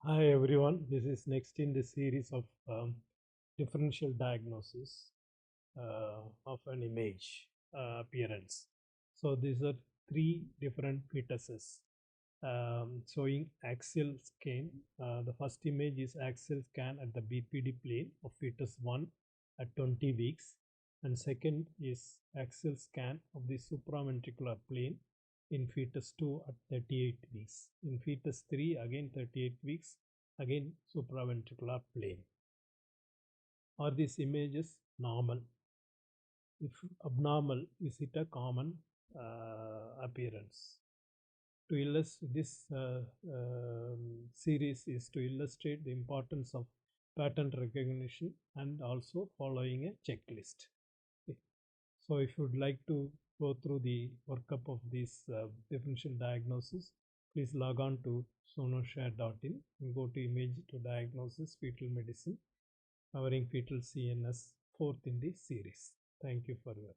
Hi everyone, this is next in the series of differential diagnosis of an image appearance. So these are three different fetuses showing axial scan. The first image is axial scan at the BPD plane of fetus 1 at 20 weeks, and second is axial scan of the supraventricular plane in fetus 2 at 38 weeks. In fetus 3 again 38 weeks, again supraventricular plane. Are these images normal? If abnormal, is it a common appearance? To illustrate this series is to illustrate the importance of pattern recognition and also following a checklist. Okay. So if you would like to go through the workup of this differential diagnosis, please log on to sonoshare.in and go to image to diagnosis fetal medicine covering fetal CNS, fourth in the series. Thank you for your